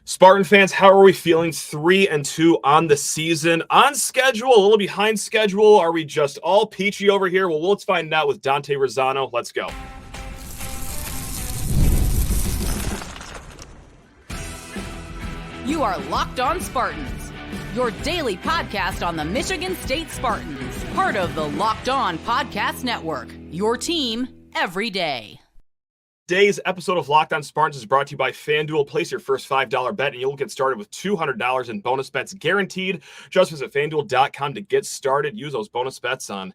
Spartan fans, how are we feeling? 3-2 on the season. On schedule, a little behind schedule. Are we just all peachy over here? Well, let's find out with Dante Razzano. Let's go. You are Locked On Spartans, your daily podcast on the Michigan State Spartans, part of the Locked On Podcast Network, your team every day. Today's episode of Locked On Spartans is brought to you by FanDuel. Place your first $5 bet and you'll get started with $200 in bonus bets guaranteed. Just visit FanDuel.com to get started. Use those bonus bets on,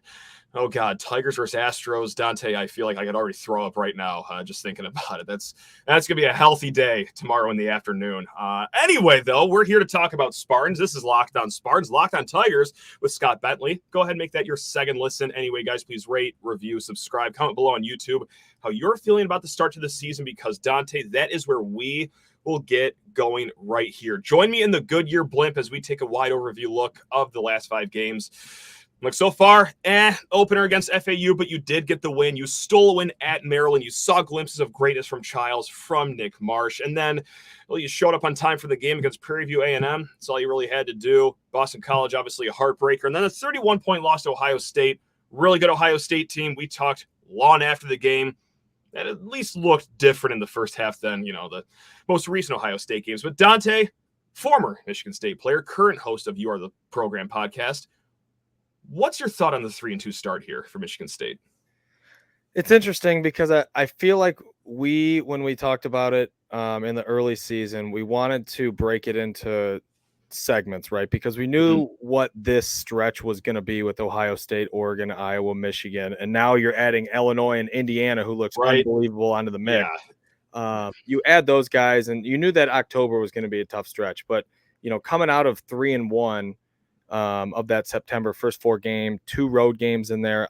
oh God, Tigers versus Astros. Dante, I feel like I could already throw up right now just thinking about it. That's going to be a healthy day tomorrow in the afternoon. Anyway, though, we're here to talk about Spartans. This is Locked On Spartans, Locked On Tigers with Scott Bentley. Go ahead and make that your second listen. Anyway, guys, please rate, review, subscribe, comment below on YouTube how you're feeling about the start to the season, because, Dante, that is where we will get going right here. Join me in the Goodyear blimp as we take a wide overview look of the last 5 games. Look, so far, opener against FAU, but you did get the win. You stole a win at Maryland. You saw glimpses of greatness from Childs, from Nick Marsh. And then, well, you showed up on time for the game against Prairie View A&M. That's all you really had to do. Boston College, obviously a heartbreaker. And then a 31-point loss to Ohio State. Really good Ohio State team. We talked long after the game. That at least looked different in the first half than, the most recent Ohio State games. But Dante, former Michigan State player, current host of You Are the Program podcast, what's your thought on the 3-2 start here for Michigan State? It's interesting because I feel like when we talked about it in the early season, we wanted to break it into segments, right? Because we knew what this stretch was going to be with Ohio State, Oregon, Iowa, Michigan, and now you're adding Illinois and Indiana, who looks unbelievable, onto the mix. Yeah. You add those guys, and you knew that October was going to be a tough stretch. But coming out of 3-1 of that September, first 4 game, 2 road games in there,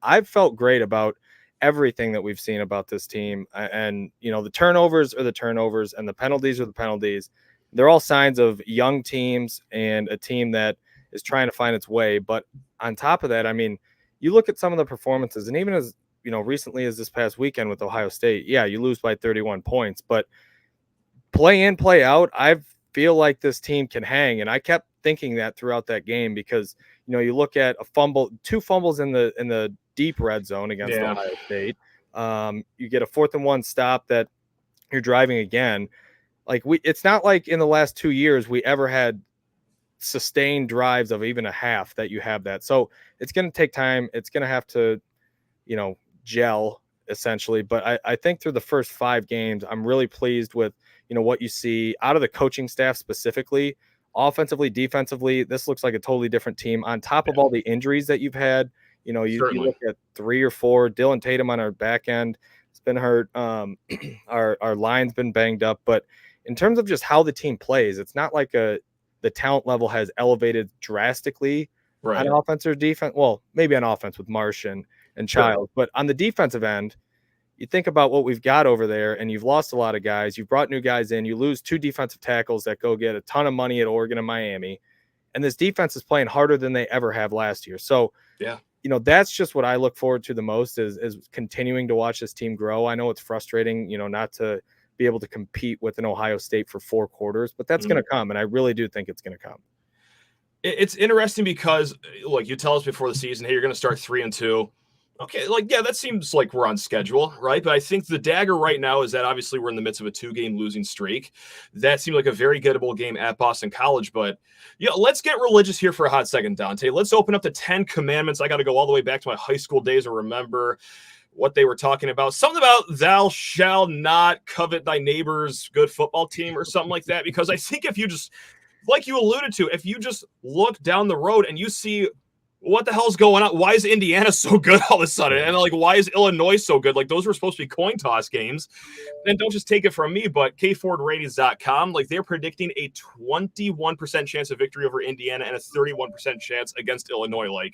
I've felt great about everything that we've seen about this team. And the turnovers are the turnovers, and the penalties are the penalties. They're all signs of young teams and a team that is trying to find its way. But on top of that, I mean, you look at some of the performances, and even as recently as this past weekend with Ohio State, yeah, you lose by 31 points, but play in, play out, I feel like this team can hang. And I kept thinking that throughout that game, because you look at a fumble, 2 fumbles in the deep red zone against Ohio State. You get a 4th and 1 stop that you're driving again. Like it's not like in the last 2 years we ever had sustained drives of even a half that you have that. So it's going to take time. It's going to have to, gel essentially. But I think through the first 5 games, I'm really pleased with, what you see out of the coaching staff specifically, offensively, defensively. This looks like a totally different team on top of all the injuries that you've had. You look at 3 or 4, Dylan Tatum on our back end, it's been hurt. Our line's been banged up, but in terms of just how the team plays, it's not like the talent level has elevated drastically on offense or defense. Well, maybe on offense with Marsh and Childs, but on the defensive end, you think about what we've got over there, and you've lost a lot of guys. You've brought new guys in. You lose 2 defensive tackles that go get a ton of money at Oregon and Miami, and this defense is playing harder than they ever have last year. So, that's just what I look forward to the most is continuing to watch this team grow. I know it's frustrating, not to be able to compete with an Ohio State for 4 quarters, but that's going to come. And I really do think it's going to come. It's interesting because, look, you tell us before the season, hey, you're going to start 3-2. Okay, that seems like we're on schedule, right? But I think the dagger right now is that obviously we're in the midst of a 2-game losing streak. That seemed like a very gettable game at Boston College. But, let's get religious here for a hot second, Dante. Let's open up the 10 Commandments. I got to go all the way back to my high school days and remember what they were talking about. Something about thou shalt not covet thy neighbor's good football team or something like that. Because I think if you just, like you alluded to, if you just look down the road and you see what the hell's going on, why is Indiana so good all of a sudden? And why is Illinois so good? Those were supposed to be coin toss games. And don't just take it from me, but KFordRatings.com, they're predicting a 21% chance of victory over Indiana and a 31% chance against Illinois.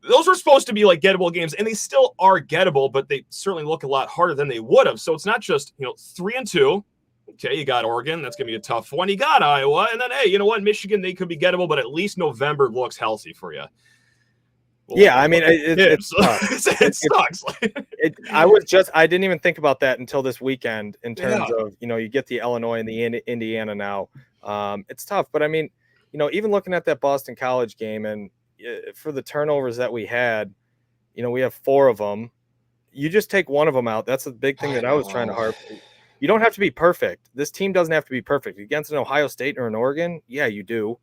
Those were supposed to be gettable games, and they still are gettable, but they certainly look a lot harder than they would have. So it's not just 3-2. Okay, you got Oregon. That's going to be a tough one. You got Iowa. And then, hey, you know what? Michigan, they could be gettable, but at least November looks healthy for you. Yeah, I mean, it's tough. It sucks. I didn't even think about that until this weekend in terms of, you get the Illinois and the Indiana now. It's tough, but I mean, even looking at that Boston College game and for the turnovers that we had, we have 4 of them. You just take one of them out. That's the big thing that I was trying to harp. You don't have to be perfect. This team doesn't have to be perfect. Against an Ohio State or an Oregon, yeah, you do.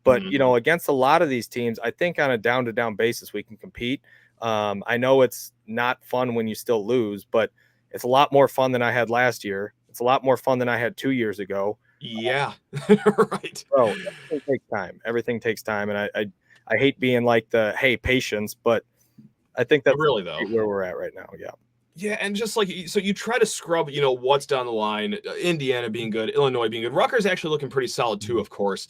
But, against a lot of these teams, I think on a down-to-down basis, we can compete. I know it's not fun when you still lose, but it's a lot more fun than I had last year. It's a lot more fun than I had 2 years ago. Yeah, right. So everything takes time. Everything takes time. And I hate being like hey, patience, but I think that's really though where we're at right now. Yeah. Yeah, and just like, so you try to scrub, what's down the line, Indiana being good, Illinois being good. Rutgers actually looking pretty solid too, of course.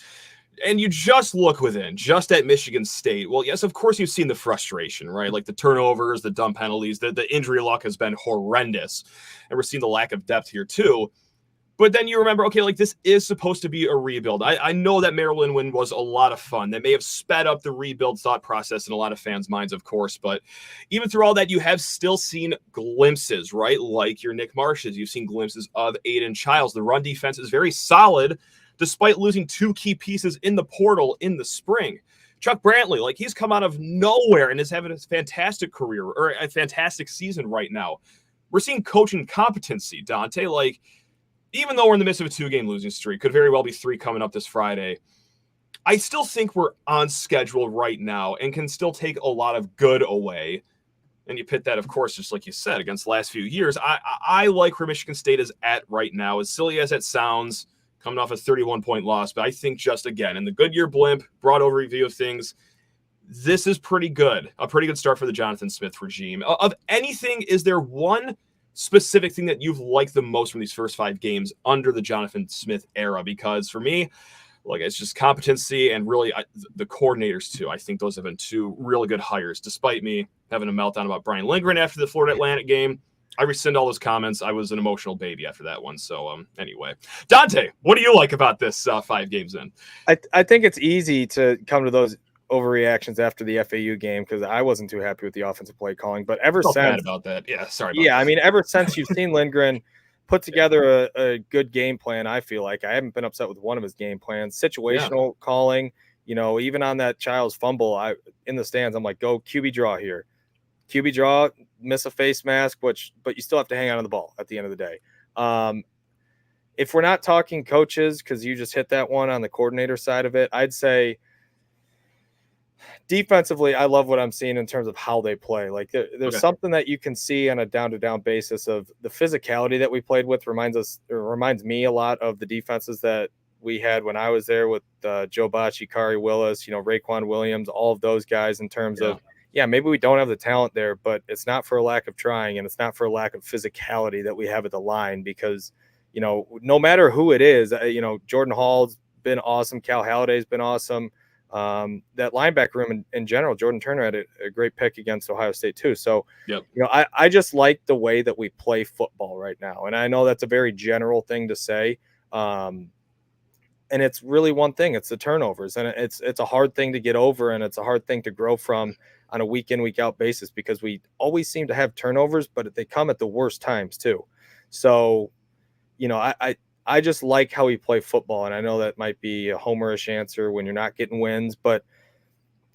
And you just look within, just at Michigan State. Well, yes, of course, you've seen the frustration, right? Like the turnovers, the dumb penalties, the injury luck has been horrendous. And we're seeing the lack of depth here, too. But then you remember, okay, like this is supposed to be a rebuild. I know that Maryland win was a lot of fun. That may have sped up the rebuild thought process in a lot of fans' minds, of course. But even through all that, you have still seen glimpses, right? Like your Nick Marshes. You've seen glimpses of Aiden Childs. The run defense is very solid, despite losing 2 key pieces in the portal in the spring. Chuck Brantley, like he's come out of nowhere and is having a fantastic career or a fantastic season right now. We're seeing coaching competency, Dante. Like, even though we're in the midst of a 2-game losing streak, could very well be 3 coming up this Friday, I still think we're on schedule right now and can still take a lot of good away. And you pit that, of course, just like you said, against the last few years. I like where Michigan State is at right now. As silly as it sounds, coming off a 31-point loss, but I think just, again, in the Goodyear blimp, broad overview of things, this is pretty good. A pretty good start for the Jonathan Smith regime. Of anything, is there one specific thing that you've liked the most from these first 5 games under the Jonathan Smith era? Because for me, like, it's just competency and really the coordinators too. I think those have been 2 really good hires, despite me having a meltdown about Brian Lindgren after the Florida Atlantic game. I rescind all those comments. I was an emotional baby after that one. So anyway, Dante, what do you like about this 5 games in? I think it's easy to come to those overreactions after the FAU game because I wasn't too happy with the offensive play calling. But ever since, bad about that, yeah, sorry. About that. I mean, ever since you've seen Lindgren put together a good game plan, I feel like I haven't been upset with one of his game plans. Situational calling, even on that Child's fumble, in the stands, I'm like, go QB draw here, QB draw, miss a face mask, but you still have to hang on to the ball at the end of the day. If we're not talking coaches, because you just hit that one on the coordinator side of it, I'd say defensively, I love what I'm seeing in terms of how they play. Like there's something that you can see on a down-to-down basis of the physicality that we played with reminds me a lot of the defenses that we had when I was there with Joe Bacci, Kari Willis, Raekwon Williams, all of those guys in terms of, maybe we don't have the talent there, but it's not for a lack of trying and it's not for a lack of physicality that we have at the line because, no matter who it is, Jordan Hall's been awesome. Cal Halliday's been awesome. That linebacker room in general, Jordan Turner had a great pick against Ohio State too. So, I just like the way that we play football right now. And I know that's a very general thing to say. And it's really one thing, it's the turnovers, and it's a hard thing to get over. And it's a hard thing to grow from on a week in, week out basis, because we always seem to have turnovers, but they come at the worst times too. So, I just like how we play football, and I know that might be a homerish answer when you're not getting wins, but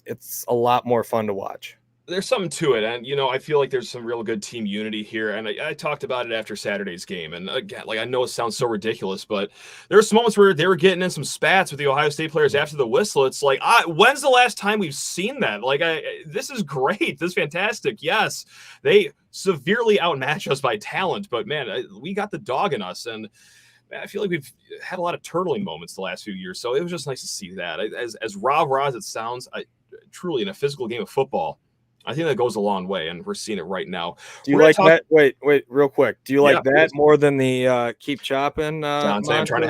it's a lot more fun to watch. There's something to it, and I feel like there's some real good team unity here, and I talked about it after Saturday's game, and again, like I know it sounds so ridiculous, but there were some moments where they were getting in some spats with the Ohio State players after the whistle. It's like, when's the last time we've seen that? Like, this is great, this is fantastic. Yes, they severely outmatch us by talent, but man, we got the dog in us, and I feel like we've had a lot of turtling moments the last few years, so it was just nice to see that. As rah-rah as it sounds, truly in a physical game of football, I think that goes a long way, and we're seeing it right now. Do you like that? Wait, real quick. Do you like that more than the keep chopping? Dante, I'm trying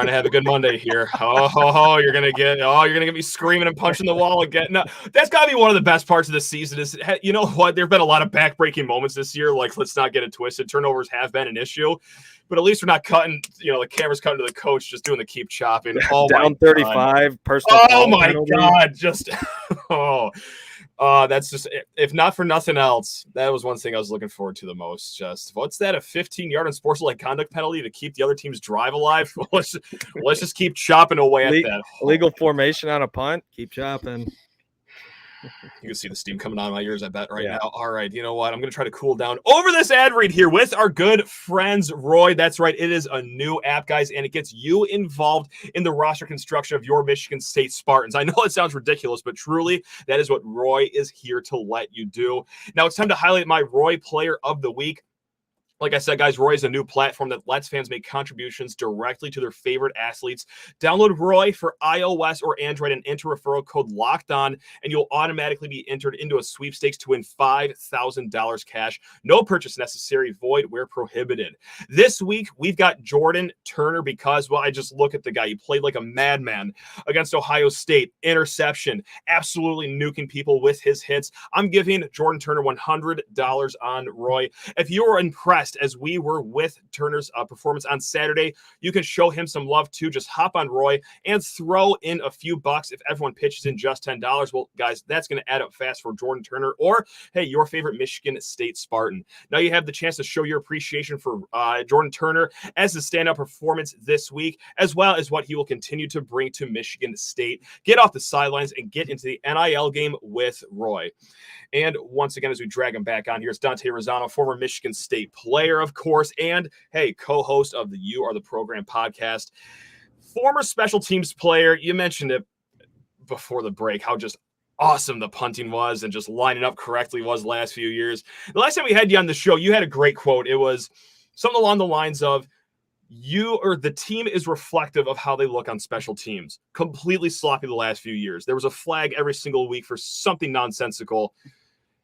to have a good Monday here. You're gonna get me screaming and punching the wall again. No, that's got to be one of the best parts of the season. Is you know what? There've been a lot of backbreaking moments this year. Like, let's not get it twisted. Turnovers have been an issue, but at least we're not cutting. The camera's cutting to the coach, just doing the keep chopping. Down 35. Personal. Oh my God! Just That's just, if not for nothing else, that was one thing I was looking forward to the most. Just, what's that, a 15-yard unsportsmanlike conduct penalty to keep the other team's drive alive? let's just keep chopping away at that. Illegal formation on a punt. Keep chopping. You can see the steam coming out of my ears, I bet, right Yeah. now. All right, you know what? I'm going to try to cool down over this ad read here with our good friends, Roy. That's right. It is a new app, guys, and it gets you involved in the roster construction of your Michigan State Spartans. I know it sounds ridiculous, but truly, that is what Roy is here to let you do. Now, it's time to highlight my Roy Player of the Week. Like I said, guys, Roy is a new platform that lets fans make contributions directly to their favorite athletes. Download Roy for iOS or Android and enter referral code LOCKEDON, and you'll automatically be entered into a sweepstakes to win $5,000 cash. No purchase necessary, void where prohibited. This week, we've got Jordan Turner because, well, I just look at the guy. He played like a madman against Ohio State. Interception, absolutely nuking people with his hits. I'm giving Jordan Turner $100 on Roy. If you were impressed as we were with Turner's performance on Saturday, you can show him some love too. Just hop on Roy and throw in a few bucks if everyone pitches in just $10. Well, guys, that's going to add up fast for Jordan Turner or, hey, your favorite Michigan State Spartan. Now you have the chance to show your appreciation for Jordan Turner as the standout performance this week, as well as what he will continue to bring to Michigan State. Get off the sidelines and get into the NIL game with Roy. And once again, as we drag him back on here, it's Dante Razzano, former Michigan State player, of course, and, hey, co-host of the You Are the Program podcast. Former special teams player. You mentioned it before the break, how just awesome the punting was and just lining up correctly was last few years. The last time we had you on the show, you had a great quote. It was something along the lines of, the team is reflective of how they look on special teams. Completely sloppy the last few years. There was a flag every single week for something nonsensical.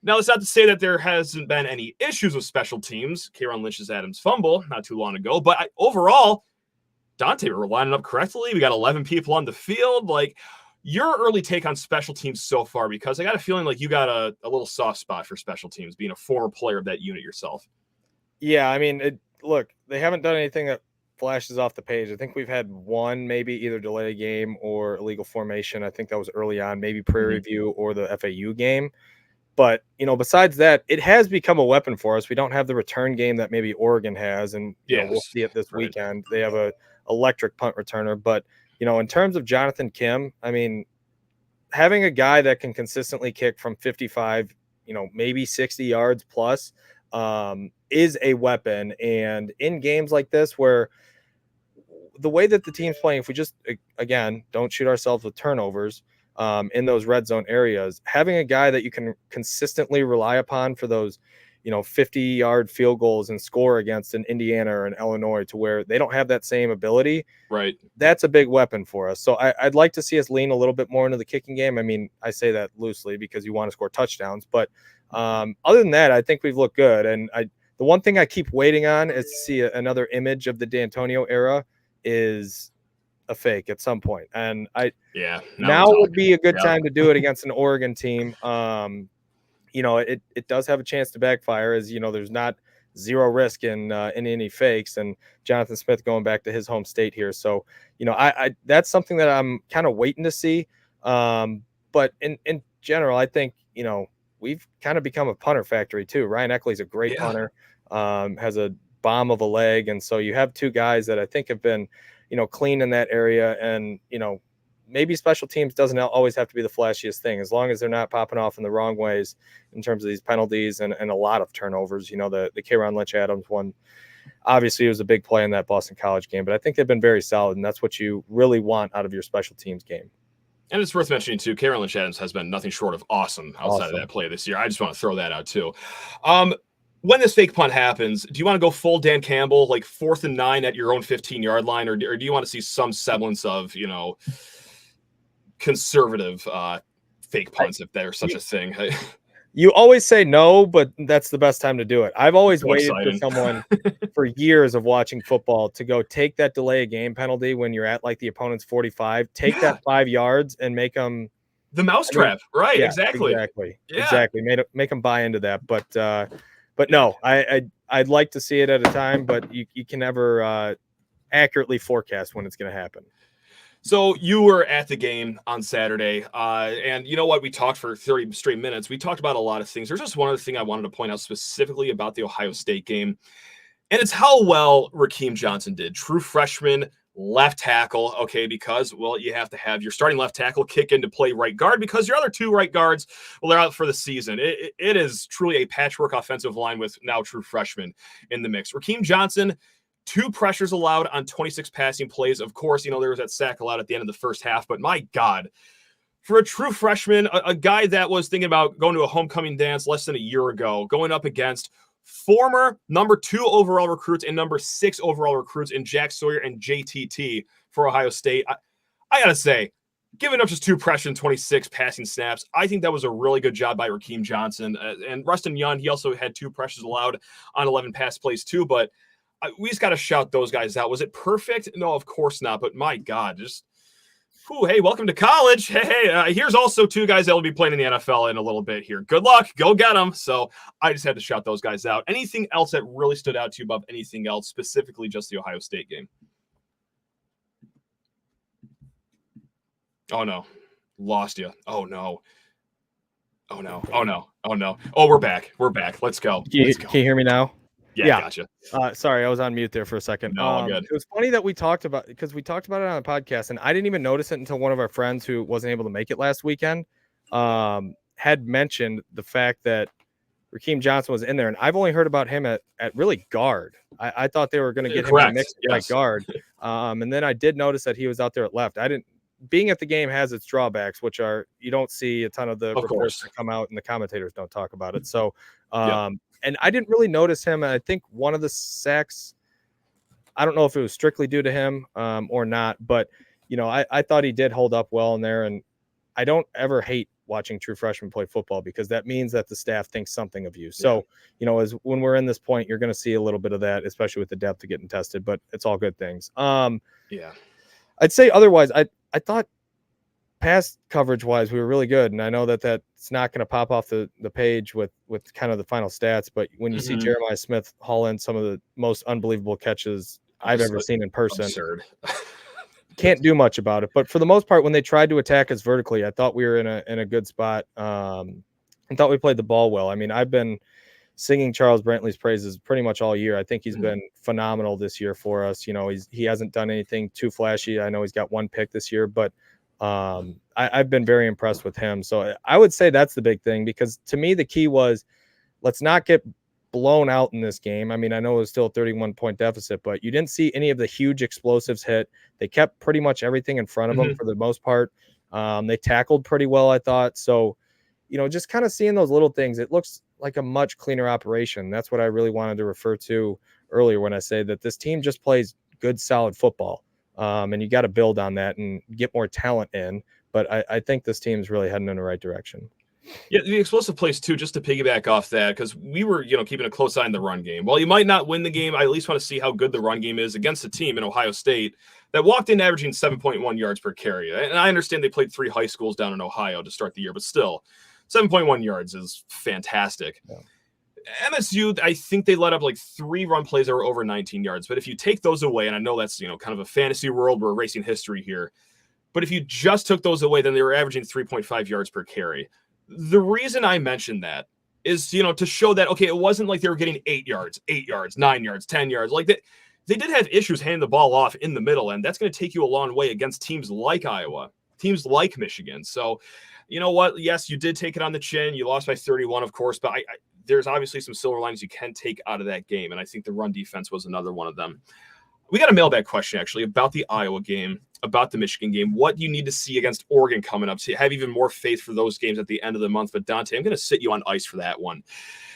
Now, that's not to say that there hasn't been any issues with special teams. K'Ron Lynch's Adams fumble not too long ago. But overall, Dante, we're lining up correctly. We got 11 people on the field. Like, your early take on special teams so far, because I got a feeling like you got a little soft spot for special teams, being a former player of that unit yourself. Yeah, I mean, look, they haven't done anything that flashes off the page. I think we've had one, maybe either delay a game or illegal formation. I think that was early on, maybe Prairie View or the FAU game. But, besides that, it has become a weapon for us. We don't have the return game that maybe Oregon has, and we'll see it this weekend. They have a electric punt returner. But, in terms of Jonathan Kim, I mean, having a guy that can consistently kick from 55, maybe 60 yards plus is a weapon. And in games like this where the way that the team's playing, if we just, again, don't shoot ourselves with turnovers, in those red zone areas, having a guy that you can consistently rely upon for those, 50-yard field goals and score against an Indiana or an Illinois, to where they don't have that same ability. Right. That's a big weapon for us. So I'd like to see us lean a little bit more into the kicking game. I mean, I say that loosely because you want to score touchdowns, but other than that, I think we've looked good. And the one thing I keep waiting on is to see another image of the Dantonio era is a fake at some point. And now would be a good time to do it against an Oregon team. It does have a chance to backfire, as there's not zero risk in any fakes, and Jonathan Smith going back to his home state here. So, I that's something that I'm kind of waiting to see. But in general, I think, we've kind of become a punter factory too. Ryan Eckley's a great punter, has a bomb of a leg. And so you have two guys that I think have been, clean in that area. And, maybe special teams doesn't always have to be the flashiest thing, as long as they're not popping off in the wrong ways in terms of these penalties and a lot of turnovers. The K'Ron Lynch Adams one, obviously it was a big play in that Boston College game, but I think they've been very solid, and that's what you really want out of your special teams game. And it's worth mentioning, too, K'Ron Lynch Adams has been nothing short of awesome outside of that play this year. I just want to throw that out, too. When this fake punt happens, do you want to go full Dan Campbell, like 4th and 9 at your own 15-yard line, or do you want to see some semblance of, conservative fake punts, if there's such a thing? You always say no, but that's the best time to do it. I've always waited for someone for years of watching football to go take that delay of game penalty when you're at like the opponent's 45, take that 5 yards and make them the mousetrap. Right. Exactly. Exactly. Make them buy into that. But no, I'd like to see it at a time, but you can never accurately forecast when it's going to happen. So you were at the game on Saturday, and you know what? We talked for 30 straight minutes. We talked about a lot of things. There's just one other thing I wanted to point out specifically about the Ohio State game, and it's how well Rakeem Johnson did. True freshman left tackle, okay, because, well, you have to have your starting left tackle kick into play right guard because your other two right guards, well, they're out for the season. It is truly a patchwork offensive line with now true freshmen in the mix. Rakeem Johnson, 2 pressures allowed on 26 passing plays. Of course, there was that sack allowed at the end of the first half, but my God, for a true freshman, a guy that was thinking about going to a homecoming dance less than a year ago, going up against former number 2 overall recruits and number 6 overall recruits in Jack Sawyer and JTT for Ohio State. I got to say, giving up just 2 pressures and 26 passing snaps, I think that was a really good job by Rakeem Johnson. And Rustin Young, he also had 2 pressures allowed on 11 pass plays too, but we just got to shout those guys out. Was it perfect? No, of course not. But my God, just, hey, welcome to college. Hey, here's also 2 guys that will be playing in the NFL in a little bit here. Good luck. Go get them. So I just had to shout those guys out. Anything else that really stood out to you above anything else, specifically just the Ohio State game? Oh, no. Lost you. Oh, no. Oh, no. Oh, no. Oh, no. Oh, we're back. We're back. Let's go. Can you hear me now? Yeah. Gotcha. Sorry, I was on mute there for a second. No, all good. It was funny that we talked about it on the podcast, and I didn't even notice it until one of our friends who wasn't able to make it last weekend had mentioned the fact that Rakeem Johnson was in there, and I've only heard about him at really guard. I thought they were going to get him in the mix at right guard, and then I did notice that he was out there at left. Being at the game has its drawbacks, which are you don't see a ton of the reports that come out, and the commentators don't talk about it. So. And I didn't really notice him. And I think one of the sacks, I don't know if it was strictly due to him or not, but, I thought he did hold up well in there. And I don't ever hate watching true freshmen play football because that means that the staff thinks something of you. So, as when we're in this point, you're going to see a little bit of that, especially with the depth of getting tested, but it's all good things. I'd say otherwise, I thought pass coverage wise, we were really good. And I know that that's not going to pop off the page with kind of the final stats, but when you see Jeremiah Smith haul in some of the most unbelievable catches I've ever seen in person, can't do much about it. But for the most part, when they tried to attack us vertically, I thought we were in a good spot. I thought we played the ball well. I mean, I've been singing Charles Brantley's praises pretty much all year. I think he's been phenomenal this year for us. He hasn't done anything too flashy. I know he's got 1 pick this year, but I've been very impressed with him. So I would say that's the big thing, because to me, the key was let's not get blown out in this game. I mean, I know it was still a 31-point deficit, but you didn't see any of the huge explosives hit. They kept pretty much everything in front of them for the most part. They tackled pretty well, I thought. So, just kind of seeing those little things, it looks like a much cleaner operation. That's what I really wanted to refer to earlier when I say that this team just plays good, solid football. And you got to build on that and get more talent in. But I think this team's really heading in the right direction. Yeah, the explosive plays too, just to piggyback off that, because we were, keeping a close eye on the run game. While you might not win the game, I at least want to see how good the run game is against a team in Ohio State that walked in averaging 7.1 yards per carry. And I understand they played 3 high schools down in Ohio to start the year, but still, 7.1 yards is fantastic. Yeah. MSU, I think they let up like 3 run plays that were over 19 yards. But if you take those away, and I know that's, kind of a fantasy world, we're erasing history here. But if you just took those away, then they were averaging 3.5 yards per carry. The reason I mentioned that is, to show that, okay, it wasn't like they were getting 8 yards, 9 yards, 10 yards. Like they did have issues handing the ball off in the middle, and that's going to take you a long way against teams like Iowa, teams like Michigan. So, you know what? Yes, you did take it on the chin. You lost by 31, of course, but there's obviously some silver linings you can take out of that game, and I think the run defense was another one of them. We got a mailbag question, actually, about the Iowa game, about the Michigan game. What you need to see against Oregon coming up to have even more faith for those games at the end of the month. But, Dante, I'm going to sit you on ice for that one,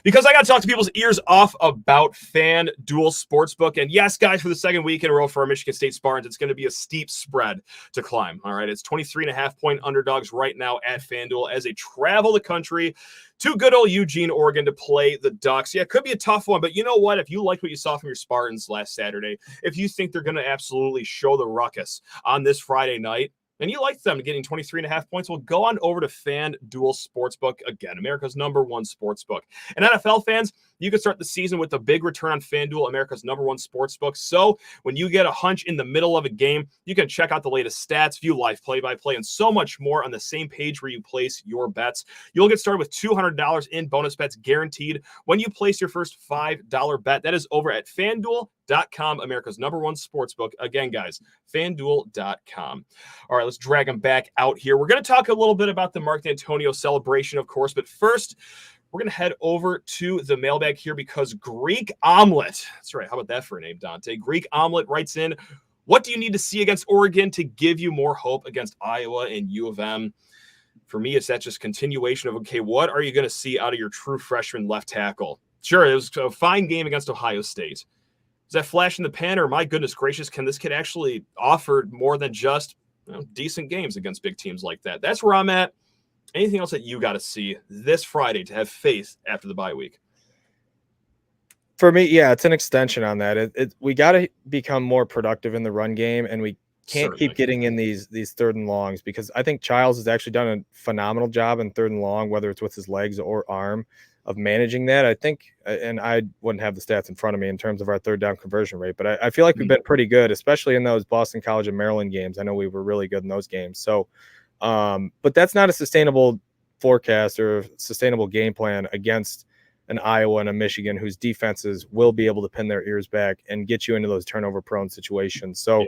because I got to talk to people's ears off about FanDuel Sportsbook. And, yes, guys, for the second week in a row for our Michigan State Spartans, it's going to be a steep spread to climb. All right, it's 23.5-point underdogs right now at FanDuel as they travel the country to good old Eugene, Oregon to play the Ducks. Yeah, it could be a tough one, but you know what? If you liked what you saw from your Spartans last Saturday, if you think they're going to absolutely show the ruckus on this Friday night, and you like them getting 23.5 points, well, go on over to FanDuel Sportsbook. Again, America's #1 sportsbook. And NFL fans, you can start the season with a big return on FanDuel, America's #1 sportsbook. So when you get a hunch in the middle of a game, you can check out the latest stats, view live play-by-play, and so much more on the same page where you place your bets. You'll get started with $200 in bonus bets guaranteed when you place your first $5 bet. That is over at FanDuel.com, America's #1 sportsbook. Again, guys, FanDuel.com. All right, let's drag him back out here. We're going to talk a little bit about the Mark Dantonio celebration, of course, but first, we're going to head over to the mailbag here because Greek Omelet, that's right, how about that for a name, Dante? Greek Omelet writes in, what do you need to see against Oregon to give you more hope against Iowa and U of M? For me, it's that just continuation of, okay, what are you going to see out of your true freshman left tackle? Sure, it was a fine game against Ohio State. Is that flash in the pan, or my goodness gracious, can this kid actually offer more than just decent games against big teams like that? That's where I'm at. Anything else that you got to see this Friday to have faith after the bye week? For me, yeah, it's an extension on that. We got to become more productive in the run game, and we can't keep getting in these 3rd and longs, because I think Childs has actually done a phenomenal job in 3rd and long, whether it's with his legs or arm, of managing that. I think, and I wouldn't have the stats in front of me in terms of our 3rd down conversion rate, but I feel like we've been pretty good, especially in those Boston College and Maryland games. I know we were really good in those games. So, but that's not a sustainable forecast or sustainable game plan against an Iowa and a Michigan whose defenses will be able to pin their ears back and get you into those turnover prone situations. So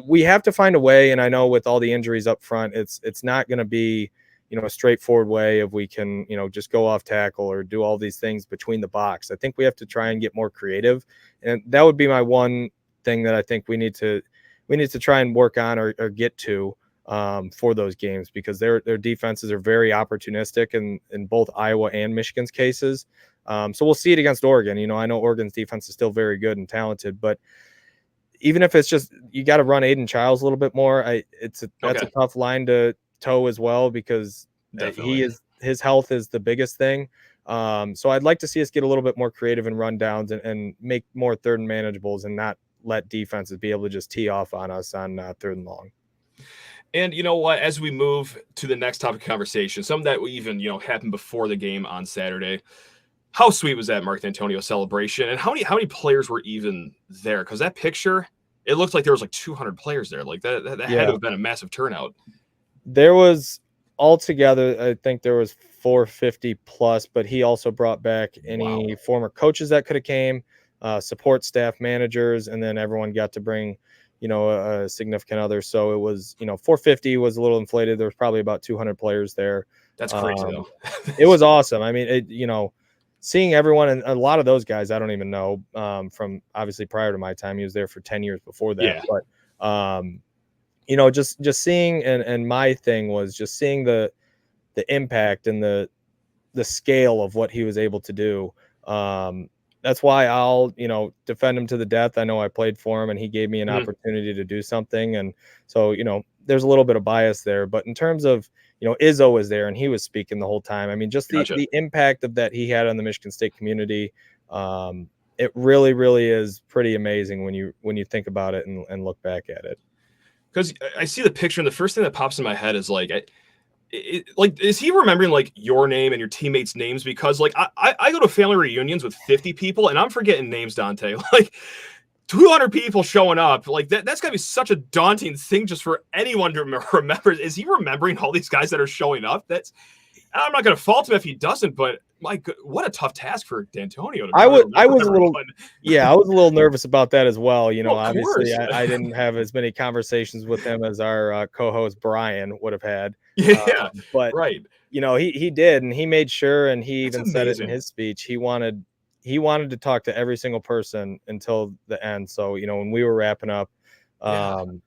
we have to find a way. And I know with all the injuries up front, it's not going to be, a straightforward way of we can, just go off tackle or do all these things between the box. I think we have to try and get more creative. And that would be my one thing that I think we need to try and work on or get to for those games, because their defenses are very opportunistic in both Iowa and Michigan's cases. So we'll see it against Oregon. I know Oregon's defense is still very good and talented, but even if it's just, you got to run Aiden Childs a little bit more. That's a tough line to toe as well, because his health is the biggest thing. So I'd like to see us get a little bit more creative in rundowns and make more 3rd and manageables, and not let defenses be able to just tee off on us on 3rd and long. And you know what, as we move to the next topic of conversation, something that even, happened before the game on Saturday, how sweet was that Mark Dantonio celebration? And how many players were even there? Because that picture, it looked like there was like 200 players there. Like that had to have been a massive turnout. There was altogether, I think there was 450 plus, but he also brought back any former coaches that could have came, support staff, managers, and then everyone got to bring, a significant other. So it was, 450 was a little inflated. There was probably about 200 players there. That's crazy though. It was awesome. I mean, seeing everyone, and a lot of those guys I don't even know from obviously prior to my time. He was there for 10 years before that. Yeah. But just seeing, and my thing was just seeing the impact and the scale of what he was able to do. That's why I'll, defend him to the death. I know I played for him and he gave me an opportunity to do something. And so, there's a little bit of bias there, but in terms of, Izzo was there and he was speaking the whole time. I mean, just the impact of that he had on the Michigan State community. It really, really is pretty amazing when you think about it and look back at it. Because I see the picture and the first thing that pops in my head is is he remembering like your name and your teammates' names? Because like I go to family reunions with 50 people and I'm forgetting names, Dante. Like 200 people showing up, like that's gotta be such a daunting thing just for anyone to remember. Is he remembering all these guys that are showing up? I'm not gonna fault him if he doesn't, but what a tough task for Dantonio. I was a little nervous about that as well. Obviously I didn't have as many conversations with him as our co-host Brian would have had. But right. He did, and he made sure, and he even said it in his speech. He wanted to talk to every single person until the end. So, when we were wrapping up,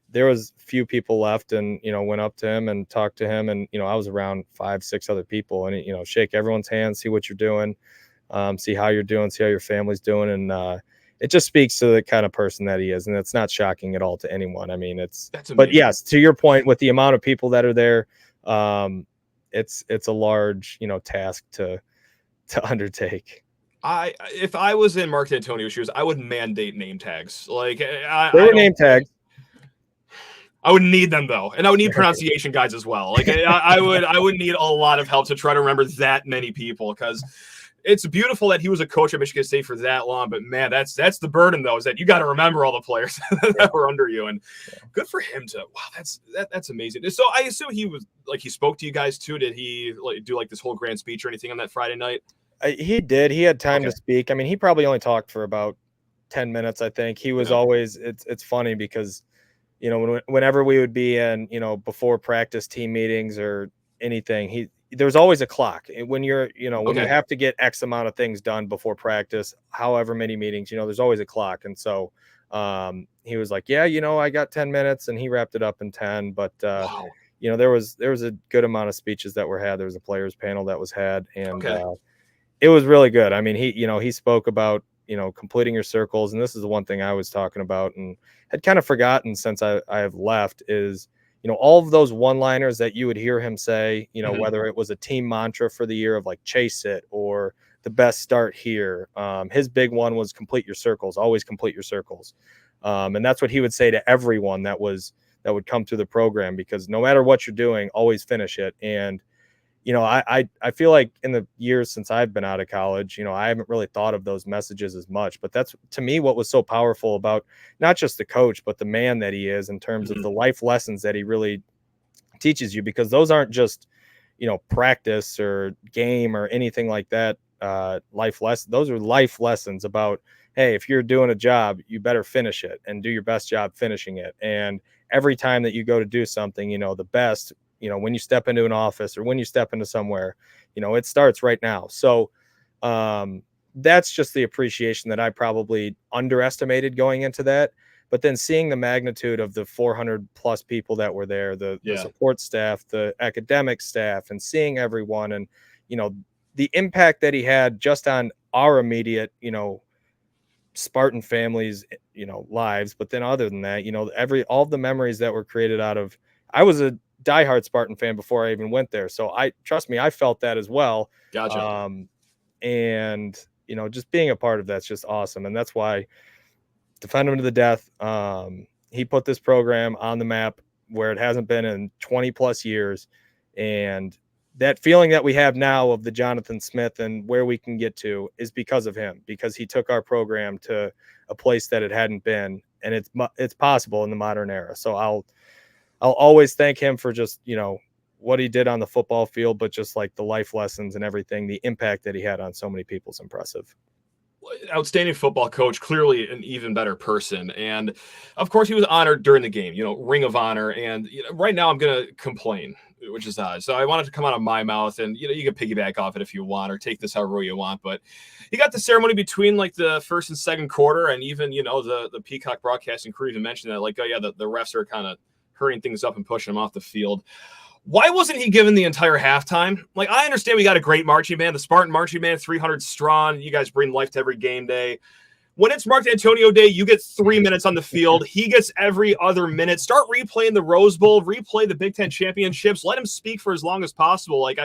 there was few people left, and, went up to him and talked to him. And, I was around 5-6 other people, and, shake everyone's hand, see what you're doing, see how you're doing, see how your family's doing. And, it just speaks to the kind of person that he is. And it's not shocking at all to anyone. I mean, but yes, to your point, with the amount of people that are there, it's a large, task to undertake. If I was in Mark Dantonio's shoes, I would mandate name tags. Like there were name tags. I would need them though, and I would need pronunciation guides as well. Like I would need a lot of help to try to remember that many people, because it's beautiful that he was a coach at Michigan State for that long. But man, that's the burden though, is that you got to remember all the players that were under you, and good for him to. Wow, that's amazing. So I assume he spoke to you guys too. Did he do this whole grand speech or anything on that Friday night? He did. He had time to speak. I mean, he probably only talked for about 10 minutes. I think he was always. It's funny because, whenever we would be in, before practice team meetings or anything, there's always a clock. When you're, when you have to get X amount of things done before practice, however many meetings, there's always a clock. And so he was like, yeah, I got 10 minutes, and he wrapped it up in 10. But, there was a good amount of speeches that were had. There was a players panel that was had, and it was really good. I mean, he spoke about, completing your circles. And this is the one thing I was talking about and had kind of forgotten since I have left is, all of those one-liners that you would hear him say, whether it was a team mantra for the year of like chase it or the best start here. His big one was complete your circles, always complete your circles. And that's what he would say to everyone that would come through the program, because no matter what you're doing, always finish it. And I feel like in the years since I've been out of college, I haven't really thought of those messages as much, but that's to me what was so powerful about not just the coach, but the man that he is in terms of the life lessons that he really teaches you, because those aren't just, practice or game or anything like that. Life lessons, those are life lessons about, hey, if you're doing a job, you better finish it and do your best job finishing it. And every time that you go to do something, the best, when you step into an office or when you step into somewhere, it starts right now. So that's just the appreciation that I probably underestimated going into that. But then seeing the magnitude of the 400 plus people that were there, the support staff, the academic staff, and seeing everyone and, the impact that he had just on our immediate, Spartan families, lives. But then other than that, all the memories that were created out of, I was a diehard Spartan fan before I even went there. So trust me, I felt that as well. Gotcha. And, just being a part of that's just awesome. And that's why defend him to the death. He put this program on the map where it hasn't been in 20 plus years. And that feeling that we have now of the Jonathan Smith and where we can get to is because of him, because he took our program to a place that it hadn't been. And it's possible in the modern era. So I'll always thank him for just, what he did on the football field, but just like the life lessons and everything, the impact that he had on so many people is impressive. Outstanding football coach, clearly an even better person. And of course he was honored during the game, Ring of Honor. And right now I'm going to complain, which is odd. So I wanted to come out of my mouth, and, you can piggyback off it if you want, or take this however you want. But you got the ceremony between like the first and second quarter. And even, the Peacock broadcasting crew even mentioned that, like, oh yeah, the refs are kind of hurrying things up and pushing them off the field. Why wasn't he given the entire halftime? Like, I understand we got a great marching band, the Spartan marching band, 300 strong. You guys bring life to every game day. When it's Mark Dantonio Day, you get 3 minutes on the field. He gets every other minute. Start replaying the Rose Bowl, replay the Big Ten championships. Let him speak for as long as possible. Like,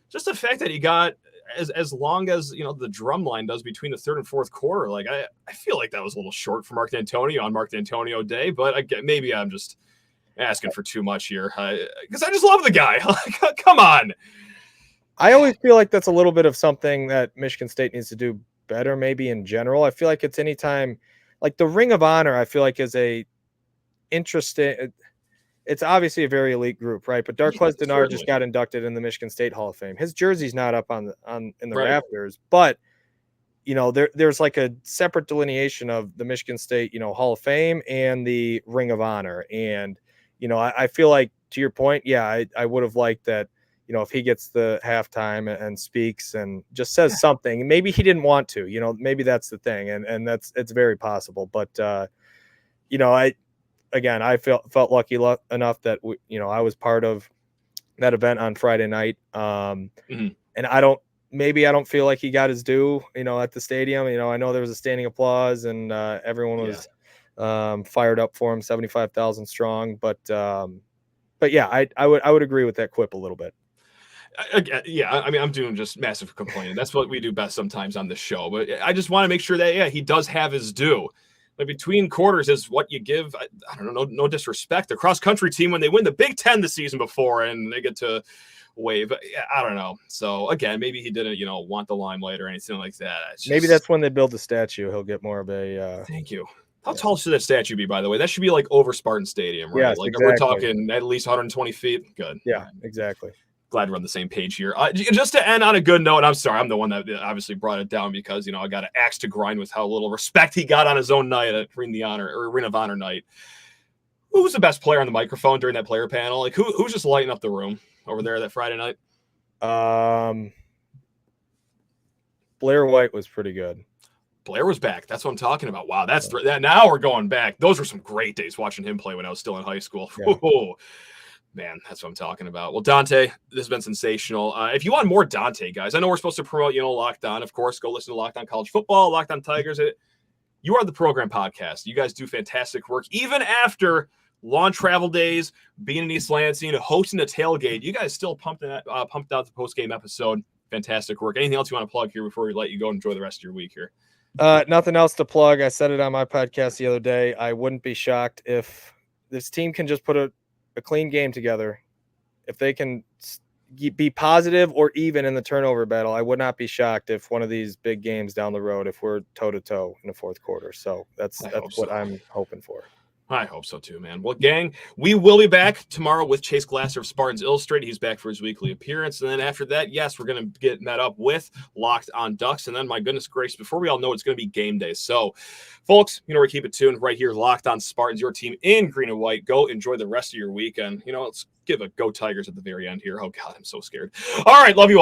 just the fact that he got as long as, the drum line does between the third and fourth quarter. Like, I feel like that was a little short for Mark Dantonio on Mark Dantonio Day, but maybe I'm just asking for too much here, because I just love the guy. Come on. I always feel like that's a little bit of something that Michigan State needs to do better, maybe in general. I feel like it's anytime, like the Ring of Honor, I feel like is a interesting. It's obviously a very elite group, right? But Darqueze Dennard just got inducted in the Michigan State Hall of Fame. His jersey's not up in the rafters, but there's like a separate delineation of the Michigan State, Hall of Fame and the Ring of Honor. And I feel like, to your point, I would have liked that, if he gets the halftime and speaks and just says something. Maybe he didn't want to, maybe that's the thing. And it's very possible. But, I felt lucky enough that, I was part of that event on Friday night. And I don't feel like he got his due, at the stadium. I know there was a standing applause and everyone was fired up for him, 75,000 strong. But yeah, I would agree with that quip a little bit. I mean, I'm doing just massive complaining. That's what we do best sometimes on this show. But I just want to make sure that, he does have his due. Like between quarters is what you give. I don't know, no disrespect. The cross country team when they win the Big Ten the season before and they get to wave. I don't know. So again, maybe he didn't, want the limelight or anything like that. Maybe that's when they build the statue. He'll get more of a. Thank you. How tall should that statue be, by the way? That should be like over Spartan Stadium, right? Yes, like exactly. We're talking at least 120 feet. Good. Yeah, exactly. Glad we're on the same page here. Just to end on a good note, I'm sorry, I'm the one that obviously brought it down because, I got an axe to grind with how little respect he got on his own night at Ring of Honor night. Who was the best player on the microphone during that player panel? Like who's just lighting up the room over there that Friday night? Blair White was pretty good. Blair was back. That's what I'm talking about. Wow, that. Now we're going back. Those were some great days watching him play when I was still in high school. Yeah. Whoa. Man, that's what I'm talking about. Well, Dante, this has been sensational. If you want more Dante, guys, I know we're supposed to promote, Locked On. Of course, go listen to Locked On College Football, Locked On Tigers. You are the program podcast. You guys do fantastic work. Even after long travel days, being in East Lansing, hosting a tailgate, you guys still pumped out the post-game episode. Fantastic work. Anything else you want to plug here before we let you go and enjoy the rest of your week here? Nothing else to plug. I said it on my podcast the other day. I wouldn't be shocked if this team can just put a clean game together. If they can be positive or even in the turnover battle, I would not be shocked if one of these big games down the road, if we're toe-to-toe in the fourth quarter. So that's what I'm hoping for. I hope so too, man. Well, gang, we will be back tomorrow with Chase Glasser of Spartans Illustrated. He's back for his weekly appearance. And then after that, yes, we're going to get met up with Locked On Ducks. And then, my goodness gracious, before we all know it's going to be game day. So, folks, we keep it tuned right here. Locked On Spartans, your team in green and white. Go enjoy the rest of your weekend. Let's give a Go Tigers at the very end here. Oh, God, I'm so scared. All right, love you all.